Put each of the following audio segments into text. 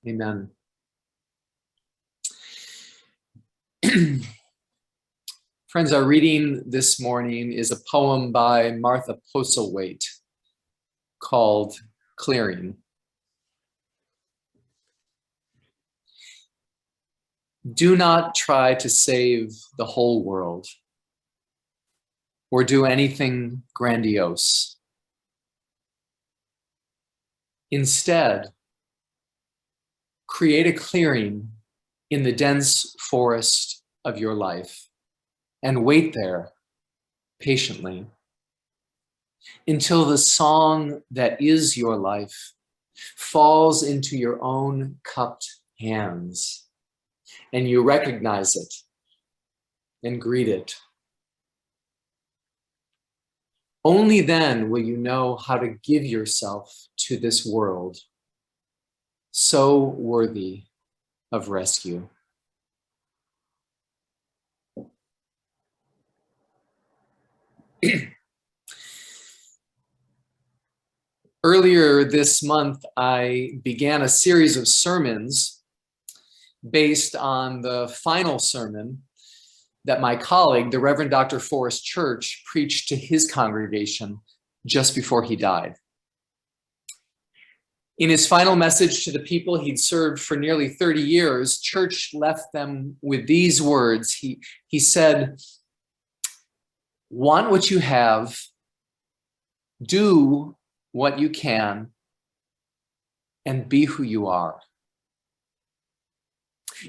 Amen. Friends, our reading this morning is a poem by Martha Postlethwaite called Clearing. Do not try to save the whole world or do anything grandiose. Instead, create a clearing in the dense forest of your life and wait there patiently until the song that is your life falls into your own cupped hands and you recognize it and greet it. Only then will you know how to give yourself to this world so worthy of rescue. Earlier this month, I began a series of sermons based on the final sermon that my colleague, the Reverend Dr. Forrest Church, preached to his congregation just before he died. In his final message to the people he'd served for nearly 30 years, Church left them with these words. He said, "Want what you have, do what you can, and be who you are."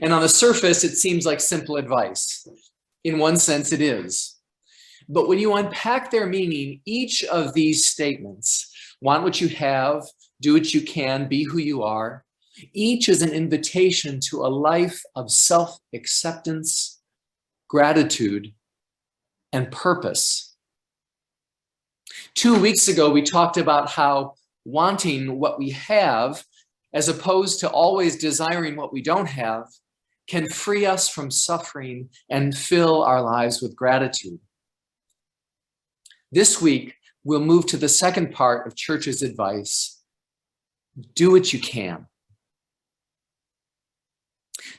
And on the surface, it seems like simple advice. In one sense, it is. But when you unpack their meaning, each of these statements, want what you have, do what you can, be who you are, each is an invitation to a life of self-acceptance, gratitude, and purpose. 2 weeks ago, we talked about how wanting what we have, as opposed to always desiring what we don't have, can free us from suffering and fill our lives with gratitude. This week, we'll move to the second part of Church's advice. Do what you can.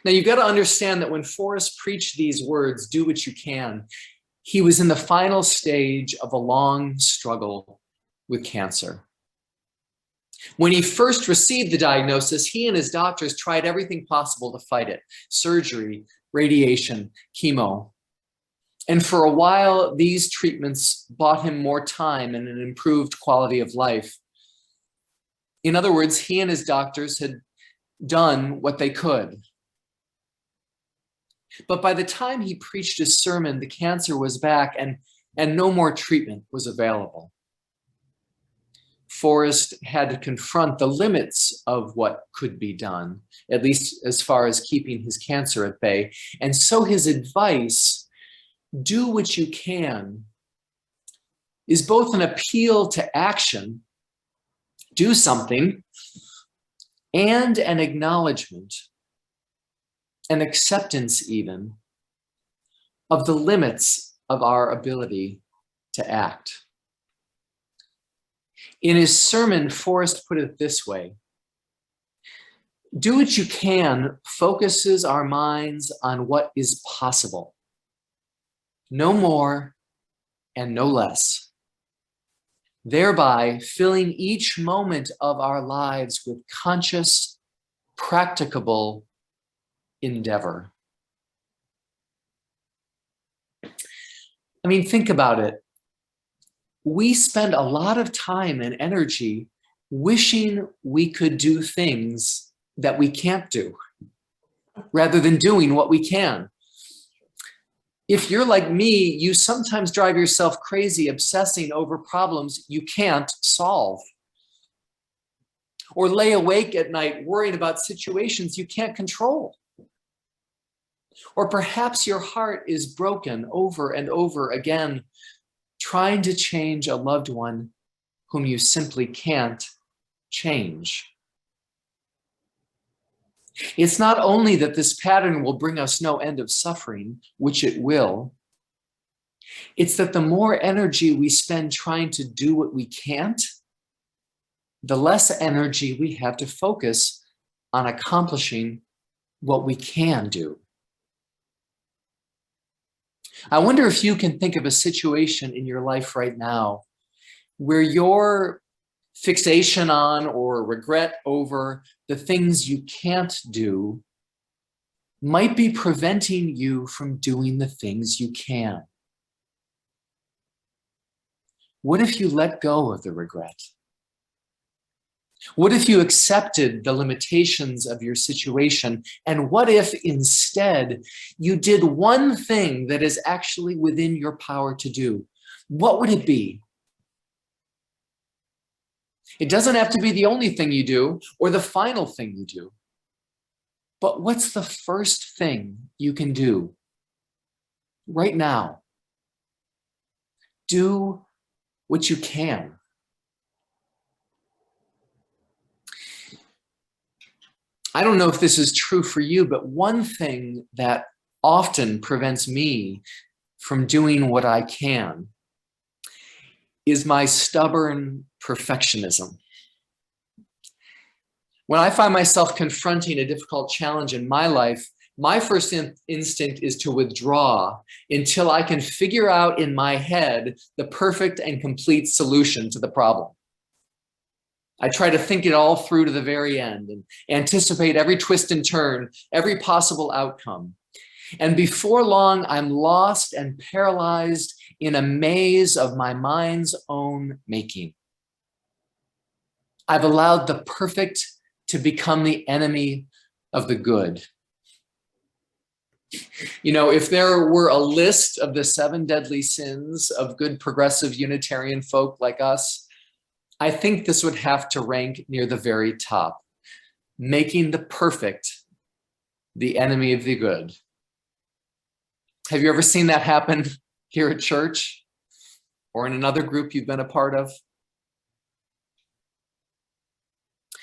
Now, you've got to understand that when Forrest preached these words, do what you can, he was in the final stage of a long struggle with cancer. When he first received the diagnosis, he and his doctors tried everything possible to fight it: surgery, radiation, chemo. And for a while, these treatments bought him more time and an improved quality of life. In other words, he and his doctors had done what they could. But by the time he preached his sermon, the cancer was back and no more treatment was available. Forrest had to confront the limits of what could be done, at least as far as keeping his cancer at bay. And so his advice, do what you can, is both an appeal to action, do something, and an acknowledgement, an acceptance even, of the limits of our ability to act. In his sermon, Forrest put it this way: do what you can focuses our minds on what is possible, no more and no less, thereby filling each moment of our lives with conscious, practicable endeavor. I mean, think about it. We spend a lot of time and energy wishing we could do things that we can't do, rather than doing what we can. If you're like me, you sometimes drive yourself crazy obsessing over problems you can't solve, or lay awake at night worrying about situations you can't control. Or perhaps your heart is broken over and over again, trying to change a loved one whom you simply can't change. It's not only that this pattern will bring us no end of suffering, which it will, it's that the more energy we spend trying to do what we can't, the less energy we have to focus on accomplishing what we can do. I wonder if you can think of a situation in your life right now where your fixation on or regret over the things you can't do might be preventing you from doing the things you can. What if you let go of the regret? What if you accepted the limitations of your situation? And what if instead you did one thing that is actually within your power to do? What would it be? It doesn't have to be the only thing you do or the final thing you do. But what's the first thing you can do right now? Do what you can. I don't know if this is true for you, but one thing that often prevents me from doing what I can is my stubborn perfectionism. When I find myself confronting a difficult challenge in my life, my first instinct is to withdraw until I can figure out in my head the perfect and complete solution to the problem. I try to think it all through to the very end and anticipate every twist and turn, every possible outcome. And before long, I'm lost and paralyzed in a maze of my mind's own making. I've allowed the perfect to become the enemy of the good. You know, if there were a list of the 7 deadly sins of good progressive Unitarian folk like us, I think this would have to rank near the very top. Making the perfect the enemy of the good. Have you ever seen that happen here at church or in another group you've been a part of?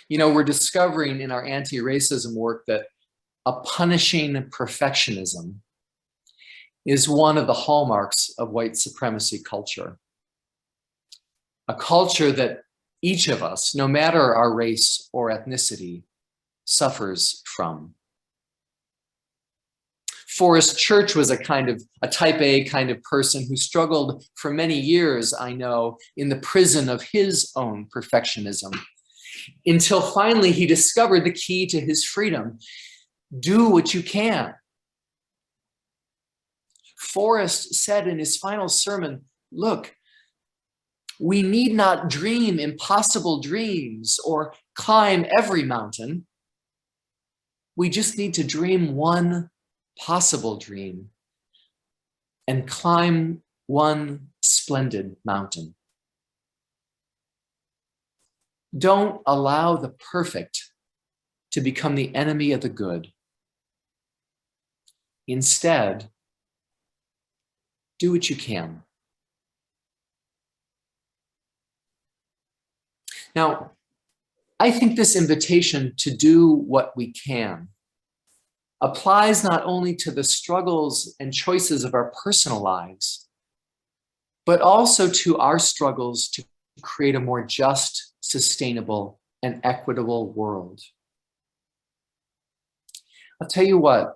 You know, we're discovering in our anti-racism work that a punishing perfectionism is one of the hallmarks of white supremacy culture. A culture that each of us, no matter our race or ethnicity, suffers from. Forrest Church was a type A kind of person who struggled for many years, I know, in the prison of his own perfectionism, until finally he discovered the key to his freedom. Do what you can. Forrest said in his final sermon, look, we need not dream impossible dreams or climb every mountain. We just need to dream one possible dream and climb one splendid mountain. Don't allow the perfect to become the enemy of the good. Instead, do what you can. Now, I think this invitation to do what we can applies not only to the struggles and choices of our personal lives, but also to our struggles to create a more just, sustainable, and equitable world. I'll tell you what,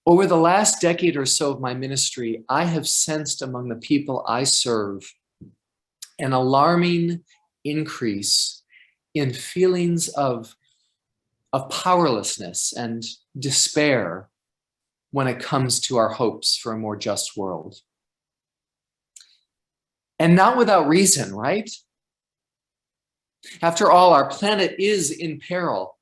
over the last decade or so of my ministry, I have sensed among the people I serve an alarming increase in feelings of powerlessness and despair when it comes to our hopes for a more just world. And not without reason, right? After all, our planet is in peril.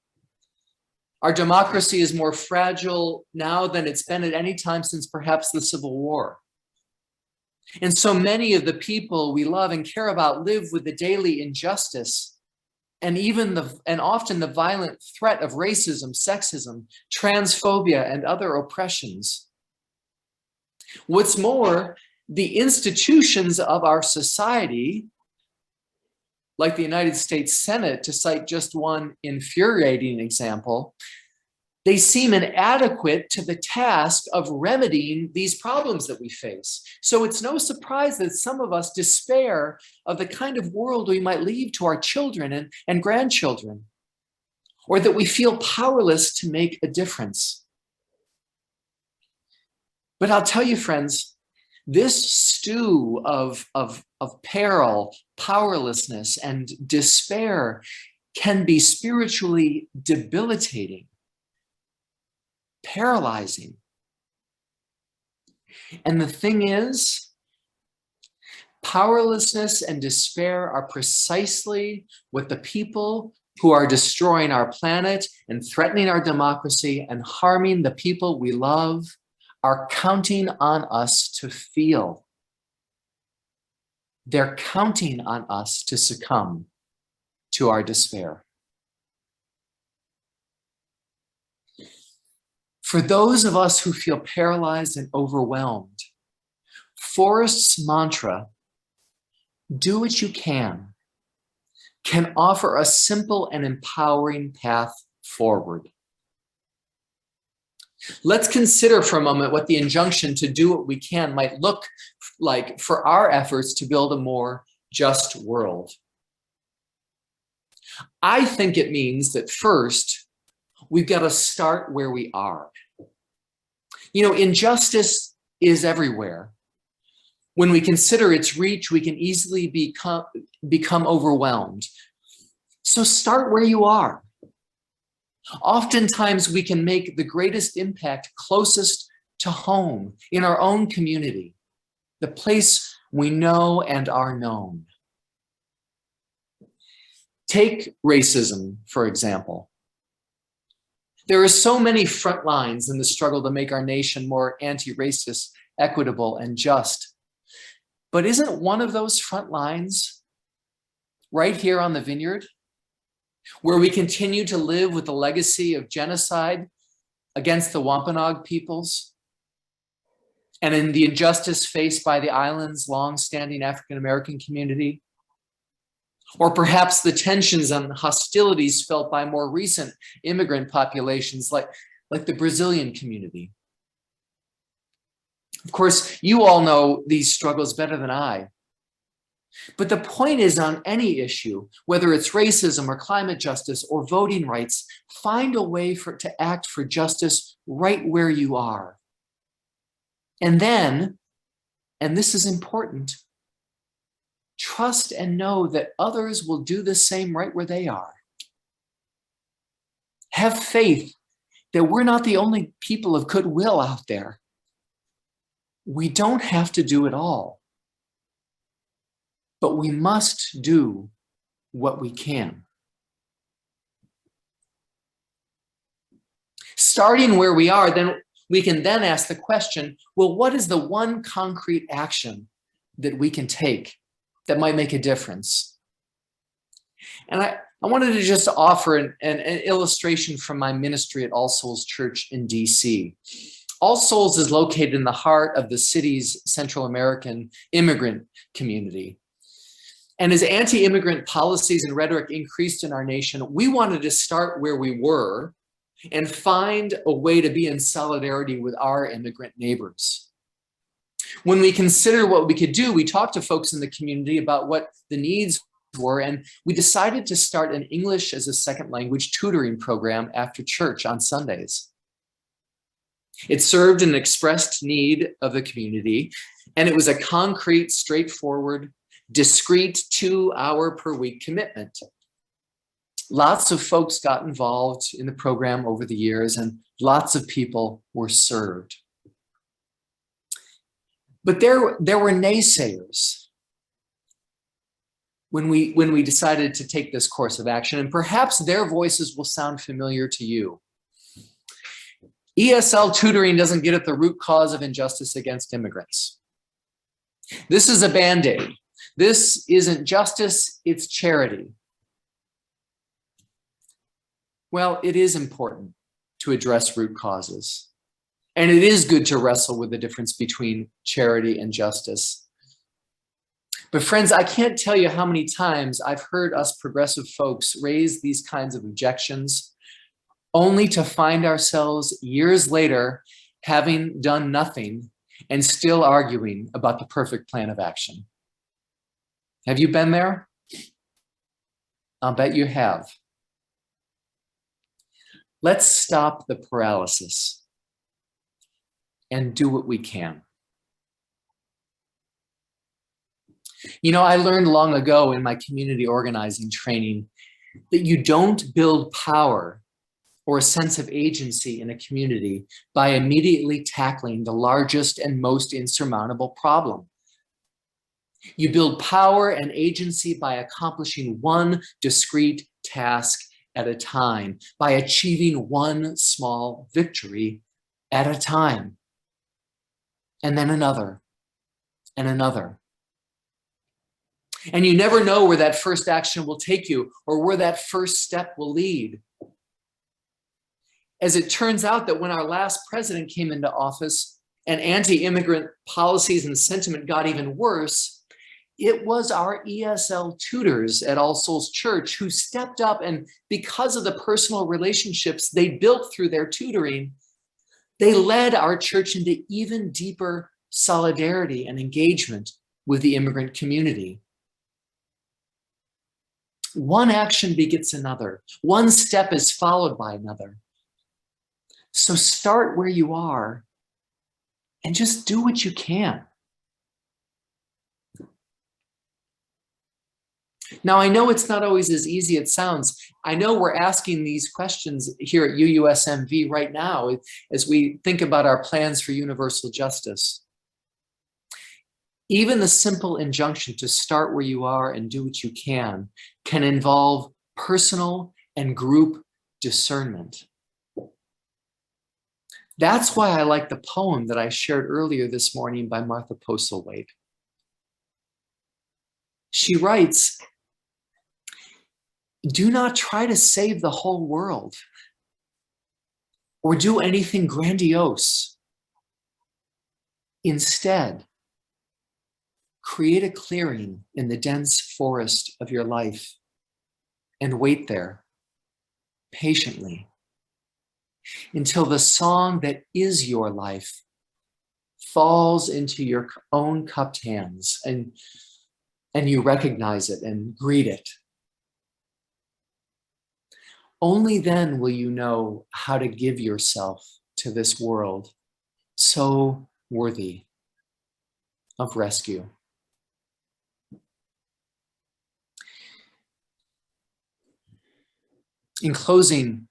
Our democracy is more fragile now than it's been at any time since perhaps the Civil War. And so many of the people we love and care about live with the daily injustice and often the violent threat of racism, sexism, transphobia, and other oppressions. What's more, the institutions of our society, like the United States Senate, to cite just one infuriating example, they seem inadequate to the task of remedying these problems that we face. So it's no surprise that some of us despair of the kind of world we might leave to our children and grandchildren. or that we feel powerless to make a difference. But I'll tell you, friends, this stew of peril, powerlessness, and despair can be spiritually debilitating, paralyzing. And the thing is, powerlessness and despair are precisely what the people who are destroying our planet and threatening our democracy and harming the people we love are counting on us to feel. They're counting on us to succumb to our despair. For those of us who feel paralyzed and overwhelmed, Forrest's mantra, "Do what you can offer a simple and empowering path forward. Let's consider for a moment what the injunction to do what we can might look like for our efforts to build a more just world. I think it means that first, we've got to start where we are. You know, injustice is everywhere. When we consider its reach, we can easily become overwhelmed. So start where you are. Oftentimes, we can make the greatest impact closest to home, in our own community, the place we know and are known. Take racism, for example. There are so many front lines in the struggle to make our nation more anti-racist, equitable, and just. But isn't one of those front lines right here on the Vineyard, where we continue to live with the legacy of genocide against the Wampanoag peoples, and in the injustice faced by the island's long-standing African-American community? Or perhaps the tensions and hostilities felt by more recent immigrant populations like the Brazilian community. Of course, you all know these struggles better than I. But the point is, on any issue, whether it's racism or climate justice or voting rights, find a way to act for justice right where you are. And then, and this is important, trust and know that others will do the same right where they are. Have faith that we're not the only people of goodwill out there. We don't have to do it all, but we must do what we can. Starting where we are, then we can then ask the question, well, what is the one concrete action that we can take that might make a difference? And I wanted to just offer an illustration from my ministry at All Souls Church in DC. All Souls is located in the heart of the city's Central American immigrant community. And as anti-immigrant policies and rhetoric increased in our nation, we wanted to start where we were and find a way to be in solidarity with our immigrant neighbors. When we considered what we could do, we talked to folks in the community about what the needs were, and we decided to start an English as a second language tutoring program after church on Sundays. It served an expressed need of the community, and it was a concrete, straightforward, discrete 2-hour per week commitment. Lots of folks got involved in the program over the years, and lots of people were served. But there were naysayers when we decided to take this course of action, and perhaps their voices will sound familiar to you. ESL tutoring doesn't get at the root cause of injustice against immigrants. This is a Band-Aid. This isn't justice, it's charity. Well, it is important to address root causes. And it is good to wrestle with the difference between charity and justice. But friends, I can't tell you how many times I've heard us progressive folks raise these kinds of objections, only to find ourselves years later having done nothing and still arguing about the perfect plan of action. Have you been there? I'll bet you have. Let's stop the paralysis and do what we can. You know, I learned long ago in my community organizing training that you don't build power or a sense of agency in a community by immediately tackling the largest and most insurmountable problem. You build power and agency by accomplishing one discrete task at a time, by achieving one small victory at a time, and then another, and another. And you never know where that first action will take you or where that first step will lead. As it turns out that when our last president came into office and anti-immigrant policies and sentiment got even worse, it was our ESL tutors at All Souls Church who stepped up, and because of the personal relationships they built through their tutoring, they led our church into even deeper solidarity and engagement with the immigrant community. One action begets another. One step is followed by another. So start where you are and just do what you can. Now, I know it's not always as easy as it sounds. I know we're asking these questions here at UUSMV right now as we think about our plans for universal justice. Even the simple injunction to start where you are and do what you can involve personal and group discernment. That's why I like the poem that I shared earlier this morning by Martha Postlethwaite. She writes, "Do not try to save the whole world or do anything grandiose. Instead, create a clearing in the dense forest of your life and wait there patiently until the song that is your life falls into your own cupped hands and you recognize it and greet it. Only then will you know how to give yourself to this world so worthy of rescue." In closing,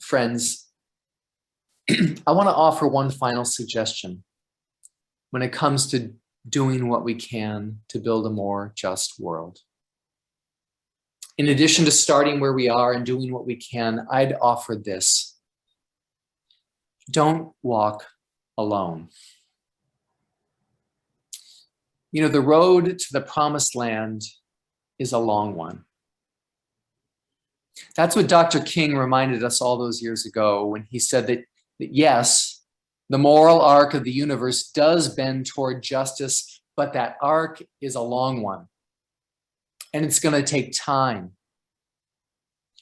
friends, I want to offer one final suggestion when it comes to doing what we can to build a more just world. In addition to starting where we are and doing what we can, I'd offer this: don't walk alone. You know, the road to the promised land is a long one. That's what Dr. King reminded us all those years ago when he said that yes, the moral arc of the universe does bend toward justice, but that arc is a long one. And it's going to take time.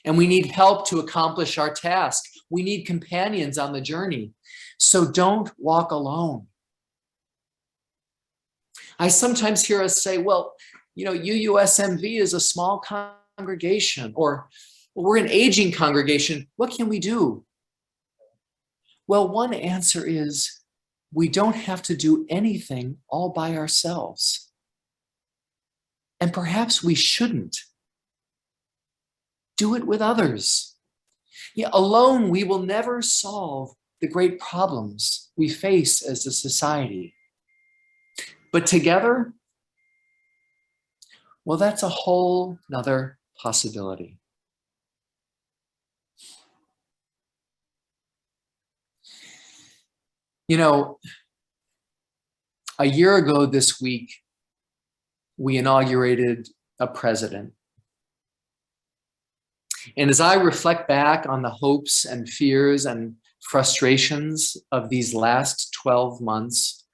And we need help to accomplish our task. We need companions on the journey. So don't walk alone. I sometimes hear us say, well, you know, UUSMV is a small congregation, or we're an aging congregation. What can we do? Well, one answer is we don't have to do anything all by ourselves. And perhaps we shouldn't. Do it with others. Yeah, alone, we will never solve the great problems we face as a society. But together, well, that's a whole nother possibility. You know, a year ago this week, we inaugurated a president. And as I reflect back on the hopes and fears and frustrations of these last 12 months,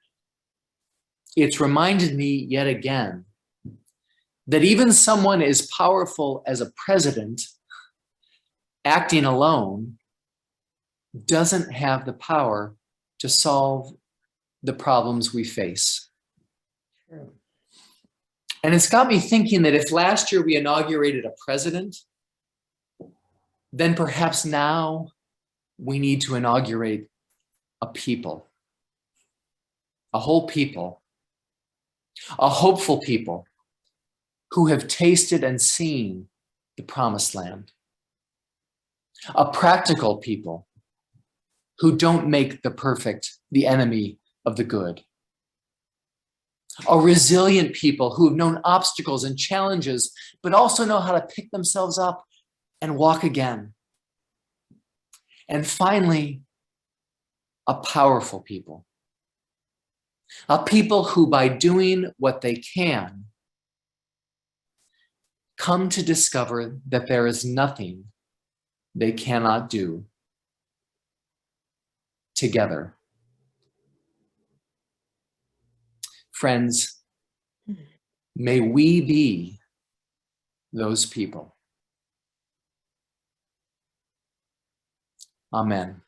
it's reminded me yet again that even someone as powerful as a president acting alone doesn't have the power to solve the problems we face. And it's got me thinking that if last year we inaugurated a president, then perhaps now we need to inaugurate a people, a whole people, a hopeful people who have tasted and seen the promised land, a practical people who don't make the perfect the enemy of the good, a resilient people who have known obstacles and challenges, but also know how to pick themselves up and walk again. And finally, a powerful people, a people who, by doing what they can, come to discover that there is nothing they cannot do together. Friends, may we be those people. Amen.